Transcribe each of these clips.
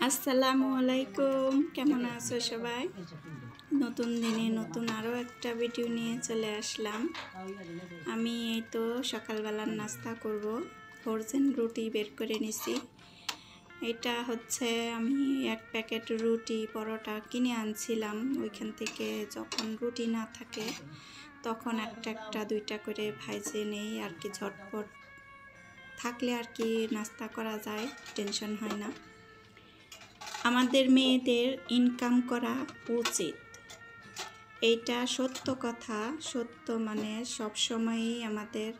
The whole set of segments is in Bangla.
আসসালামু আলাইকুম, কেমন আছো সবাই? নতুন দিনে নতুন আরও একটা ভিডিও নিয়ে চলে আসলাম। আমি এই তো সকালবেলার নাস্তা করব। ফ্রোজেন রুটি বের করে নিছি। এটা হচ্ছে আমি এক প্যাকেট রুটি পরোটা কিনে আনছিলাম ওইখান থেকে। যখন রুটি না থাকে তখন একটা দুইটা করে ভাইজে নেই আর কি। ঝটপট থাকলে আর কি নাস্তা করা যায়, টেনশন হয় না। আমাদের মেয়েদের ইনকাম করা উচিত, এইটা সত্য কথা। সত্য মানে সবসময়ই আমাদের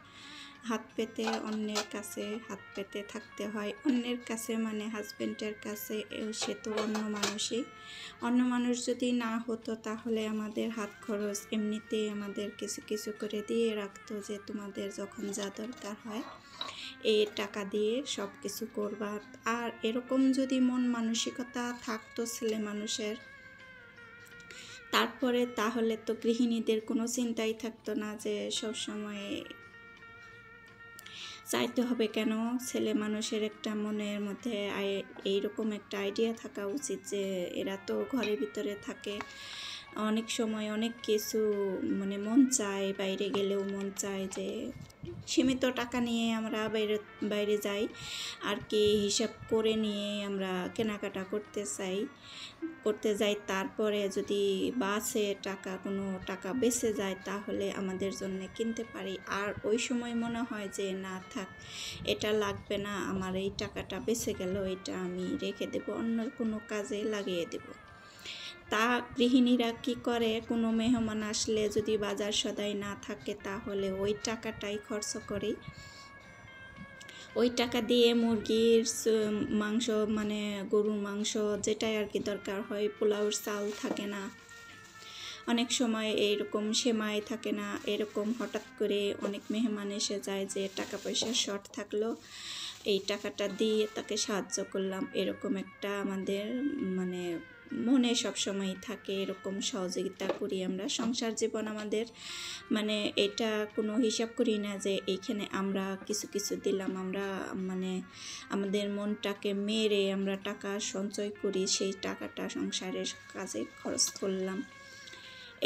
হাত পেতে অন্যের কাছে হাত পেতে থাকতে হয়। অন্যের কাছে মানে হাজব্যান্ডের কাছে, সে তো অন্য মানুষই। অন্য মানুষ যদি না হতো তাহলে আমাদের হাত খরচ এমনিতেই আমাদের কিছু কিছু করে দিয়ে রাখতো, যে তোমাদের যখন যা দরকার হয় এই টাকা দিয়ে সব কিছু করবা। আর এরকম যদি মন মানসিকতা থাকতো ছেলে মানুষের, তারপরে তাহলে তো গৃহিণীদের কোনো চিন্তাই থাকতো না যে সব সময় চাইতে হবে কেন। ছেলে মানুষের একটা মনের মধ্যে এইরকম একটা আইডিয়া থাকা উচিত যে এরা তো ঘরের ভিতরে থাকে, অনেক সময় অনেক কিছু মানে মন চায়, বাইরে গেলেও মন চায় যে সীমিত টাকা নিয়ে আমরা বাইরে যাই আর কি, হিসাব করে নিয়ে আমরা কেনাকাটা করতে যাই। তারপরে যদি বাসে কোনো টাকা বেঁচে যায় তাহলে আমাদের জন্য কিনতে পারি। আর ওই সময় মনে হয় যে না থাক, এটা লাগবে না, আমার এই টাকাটা বেঁচে গেল, এটা আমি রেখে দেব, অন্য কোনো কাজে লাগিয়ে দেব। তা গৃহিণীরা কি করে, কোনো মেহমান আসলে যদি বাজার সদাই না থাকে তাহলে ওই টাকাটাই খরচ করি। ওই টাকা দিয়ে মুরগির মাংস মানে গরুর মাংস যেটাই আর কি দরকার হয়, পোলাওর চাল থাকে না, অনেক সময় এইরকম সেমাই থাকে না, এরকম হঠাৎ করে অনেক মেহমান এসে যায় যে টাকা পয়সার শর্ট থাকলো, এই টাকাটা দিয়ে তাকে সাহায্য করলাম, এরকম একটা আমাদের মানে মনে সবসময় থাকে। এরকম সহযোগিতা করি আমরা। সংসার জীবন আমাদের মানে এটা কোনো হিসাব করি না যে এইখানে আমরা কিছু কিছু দিলাম, আমরা মানে আমাদের মনটাকে মেরে আমরা টাকা সঞ্চয় করি, সেই টাকাটা সংসারের কাজে খরচ করলাম।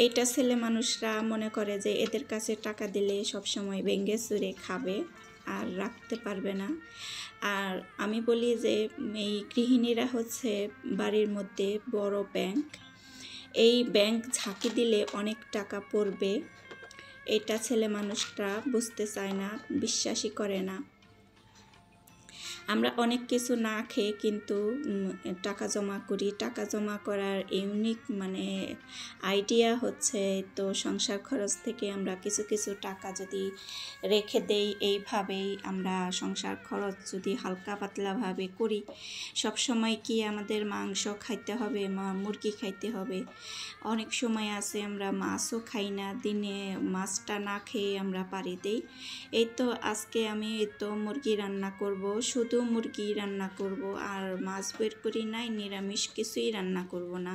এইটা ছেলে মানুষরা মনে করে যে এদের কাছে টাকা দিলে সবসময় ভেঙে চুরে খাবে আর রাখতে পারবে না। আর আমি বলি যে এই গৃহিণীরা হচ্ছে বাড়ির মধ্যে বড় ব্যাংক। এই ব্যাংক ঝাঁকি দিলে অনেক টাকা পড়বে, এটা ছেলে মানুষরা বুঝতে চায় না, বিশ্বাসই করে না। আমরা অনেক কিছু না খেয়ে কিন্তু টাকা জমা করি। টাকা জমা করার ইউনিক মানে আইডিয়া হচ্ছে তো সংসার খরচ থেকে আমরা কিছু কিছু টাকা যদি রেখে দেই, এইভাবেই আমরা সংসার খরচ যদি হালকা পাতলাভাবে করি। সব সময় কি আমাদের মাংস খাইতে হবে, মুরগি খাইতে হবে? অনেক সময় আছে আমরা মাছও খাই না, দিনে মাছটা না খেয়ে আমরা পাড়ি দেই। এই তো আজকে আমি তো মুরগি রান্না করব, শুধু মুরগি রান্না করব, আর মাছ বের করি নাই, নিরামিষ কিছুই রান্না করব না,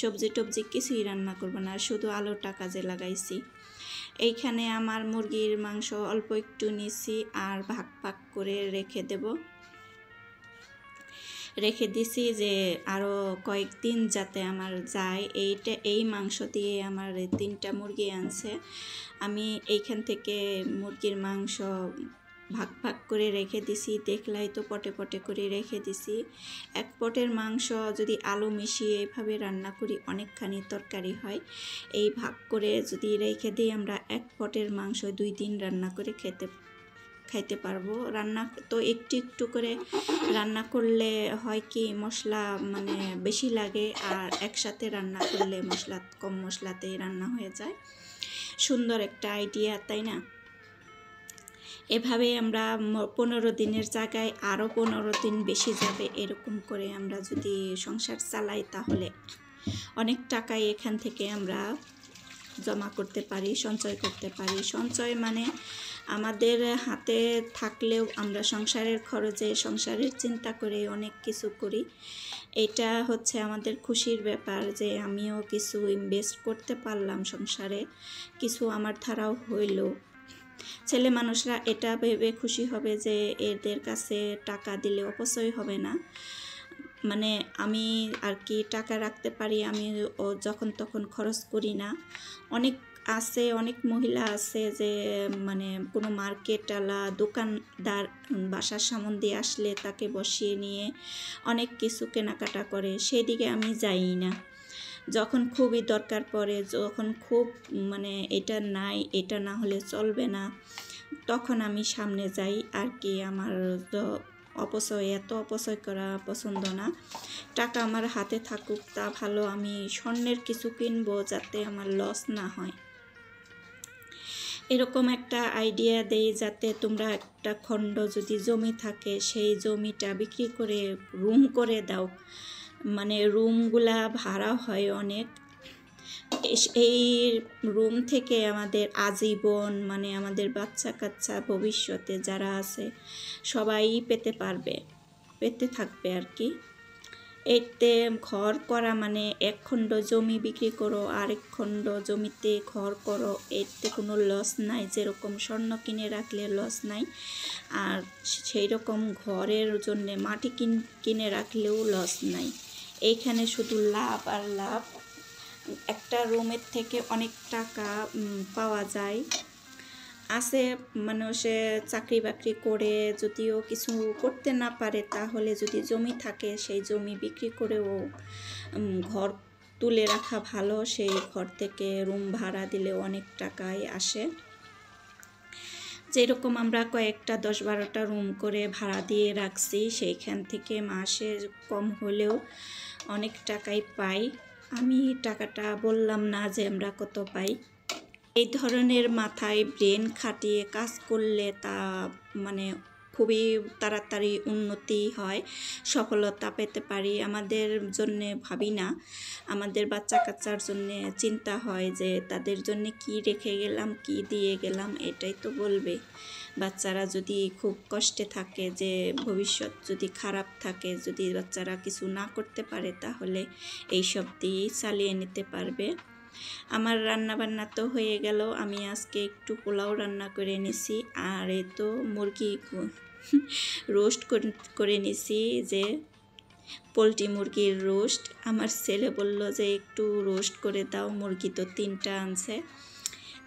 সবজি টবজি কিছুই রান্না করব না, শুধু আলুটা কাজে লাগাইছি। এইখানে আমার মুরগির মাংস অল্প একটু নিছি আর ভাগ ভাগ করে রেখে দিছি যে আরও কয়েকদিন যাতে আমার যায়। এই মাংস দিয়ে আমার 3টা মুরগি আনছে, আমি এইখান থেকে মুরগির মাংস ভাগ ভাগ করে রেখে দিছি। দেখলাই তো পটে পটে করে রেখে দিছি। এক পটের মাংস যদি আলু মিশিয়ে এভাবে রান্না করি অনেকখানি তরকারি হয়। এই ভাগ করে যদি রেখে দিই আমরা, এক পটের মাংস 2 দিন রান্না করে খাইতে পারবো। রান্না তো একটু একটু করে রান্না করলে হয় কি মশলা মানে বেশি লাগে, আর একসাথে রান্না করলে কম মশলাতেই রান্না হয়ে যায়। সুন্দর একটা আইডিয়া, তাই না? এভাবে আমরা 15 দিনের জায়গায় আরও 15 দিন বেশি যাবে, এরকম করে আমরা যদি সংসার চালাই তাহলে অনেক টাকাই এখান থেকে আমরা জমা করতে পারি, সঞ্চয় করতে পারি। সঞ্চয় মানে আমাদের হাতে থাকলেও আমরা সংসারের খরচে, সংসারের চিন্তা করে অনেক কিছু করি। এটা হচ্ছে আমাদের খুশির ব্যাপার যে আমিও কিছু ইনভেস্ট করতে পারলাম সংসারে, কিছু আমার ধারাও হইল। ছেলে মানুষরা এটা ভেবে খুশি হবে যে এদের কাছে টাকা দিলে অপচয় হবে না। মানে আমি আর কি টাকা রাখতে পারি, আমি ও যখন তখন খরচ করি না। অনেক অনেক মহিলা আছে যে মানে কোনো মার্কেটওয়ালা দোকানদার বাসার সামনে দিয়ে আসলে তাকে বসিয়ে নিয়ে অনেক কিছু কেনাকাটা করে, সেদিকে আমি যাই না। যখন খুবই দরকার পড়ে, যখন খুব মানে এটা নাই, এটা না হলে চলবে না, তখন আমি সামনে যাই আর কি। আমার এত অপচয় করা পছন্দ না। টাকা আমার হাতে থাকুক তা ভালো, আমি স্বর্ণের কিছু কিনবো যাতে আমার লস না হয়। এরকম একটা আইডিয়া দেই যাতে তোমরা একটা খণ্ড যদি জমি থাকে সেই জমিটা বিক্রি করে রুম করে দাও। মানে রুমগুলা ভাড়া হয় অনেক, এই রুম থেকে আমাদের আজীবন মানে আমাদের বাচ্চা কাচ্চা ভবিষ্যতে যারা আছে সবাই পেতে থাকবে আর কি। এতে ঘর করা মানে এক খণ্ড জমি বিক্রি করো, আরেক খণ্ড জমিতে ঘর করো, এতে কোনো লস নাই। যেরকম স্বর্ণ কিনে রাখলে লস নাই, আর সেই রকম ঘরের জন্য মাটি কিনে রাখলেও লস নাই। এইখানে শুধু লাভ আর লাভ। একটা রুমের থেকে অনেক টাকা পাওয়া যায়। আছে মানুষে চাকরি বাকরি করে যদিও কিছু করতে না পারে, তাহলে যদি জমি থাকে সেই জমি বিক্রি করেও ঘর তুলে রাখা ভালো। সেই ঘর থেকে রুম ভাড়া দিলে অনেক টাকাই আসে। যেরকম আমরা কয়েকটা 10-12টা রুম করে ভাড়া দিয়ে রাখছি, সেইখান থেকে মাসে কম হলেও অনেক টাকাই পাই। আমি টাকাটা বললাম না যে আমরা কত পাই। এই ধরনের মাথায় ব্রেন খাটিয়ে কাজ করলে তা মানে খুবই তাড়াতাড়ি উন্নতি হয়, সফলতা পেতে পারি। আমাদের জন্যে ভাবি না, আমাদের বাচ্চা কাচ্চার জন্যে চিন্তা হয় যে তাদের জন্যে কি রেখে গেলাম, কি দিয়ে গেলাম, এটাই তো বলবে। বাচ্চারা যদি খুব কষ্টে থাকে, যে ভবিষ্যৎ যদি খারাপ থাকে, যদি বাচ্চারা কিছু না করতে পারে, তাহলে এইসব দিয়েই চালিয়ে নিতে পারবে। আমার রান্না বান্না তো হয়ে গেল। আমি আজকে একটু পোলাও রান্না করে নিছি, আর এই তো মুরগি রোস্ট করে নিছি, যে পোলট্রি মুরগির রোস্ট। আমার ছেলে বলল যে একটু রোস্ট করে দাও, মুরগি তো 3টা আনছে।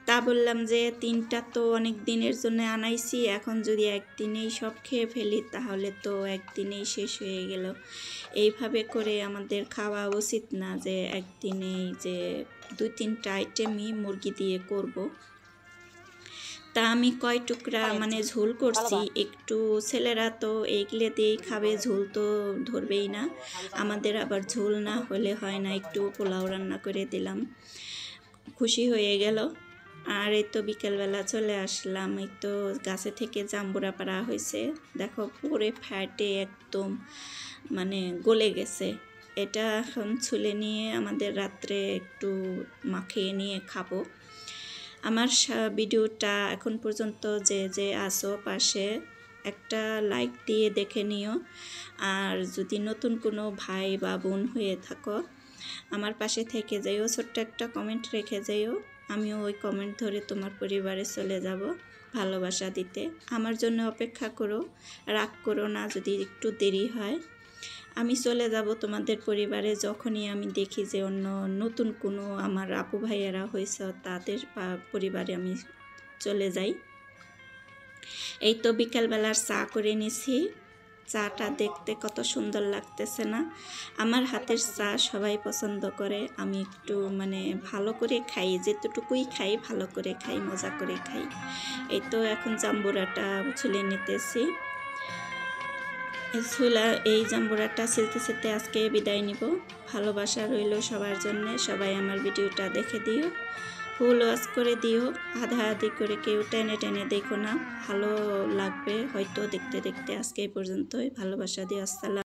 তা বললাম যে 3টা তো অনেক দিনের জন্য আনাইছি, এখন যদি একদিনেই সব খেয়ে ফেলি তাহলে তো একদিনেই শেষ হয়ে গেল। এইভাবে করে আমাদের খাওয়া উচিত না, যে একদিনেই যে 2-3টা আইটেমই মুরগি দিয়ে করব। তা আমি কয় টুকরা মানে ঝোল করছি একটু। ছেলেরা তো এইগুলো দিয়েই খাবে, ঝোল তো ধরবেই না। আমাদের আবার ঝোল না হলে হয় না, একটু পোলাও রান্না করে দিলাম, খুশি হয়ে গেল। আর এই তো বিকেলবেলা চলে আসলাম, এই তো গাছে থেকে জাম্বুরা পাড়া হয়েছে, দেখো পুরে ফ্যাটে একদম মানে গলে গেছে। এটা এখন ছুলে নিয়ে আমাদের রাত্রে একটু মাখিয়ে নিয়ে খাবো। আমার ভিডিওটা এখন পর্যন্ত যে আসো পাশে একটা লাইক দিয়ে দেখে নিও, আর যদি নতুন কোনো ভাই বা বোন হয়ে থাকো আমার পাশে থেকে যাইও, ছোট্ট একটা কমেন্ট রেখে যাইও। আমিও ওই কমেন্ট ধরে তোমার পরিবারে চলে যাব ভালোবাসা দিতে। আমার জন্য অপেক্ষা করো, রাগ করো না যদি একটু দেরি হয়। আমি চলে যাব তোমাদের পরিবারে যখনই আমি দেখি যে অন্য নতুন কোনো আমার আপু ভাইয়েরা হয়েছে, তাদের পরিবারে আমি চলে যাই। এই তো বিকালবেলার চা করে নিছি, চাটা দেখতে কত সুন্দর লাগতেছে না? আমার হাতের চা সবাই পছন্দ করে। আমি একটু মানে ভালো করে খাই, যেতটুকুই খাই ভালো করে খাই, মজা করে খাই। এই তো এখন জাম্বুরাটা ছুলে নিতেছি। এই জাম্বুরাটা ছিলতে আজকে বিদায় নিব। ভালোবাসা রইল সবার জন্যে। সবাই আমার ভিডিওটা দেখে দিও, ফুল ওয়াশ করে দিও, আধা আধি করে কেউ টেনে টেনে দেখো না, ভালো লাগবে হয়তো দেখতে দেখতে। আজকে এই পর্যন্তই, ভালোবাসা দিও। আসসালাম।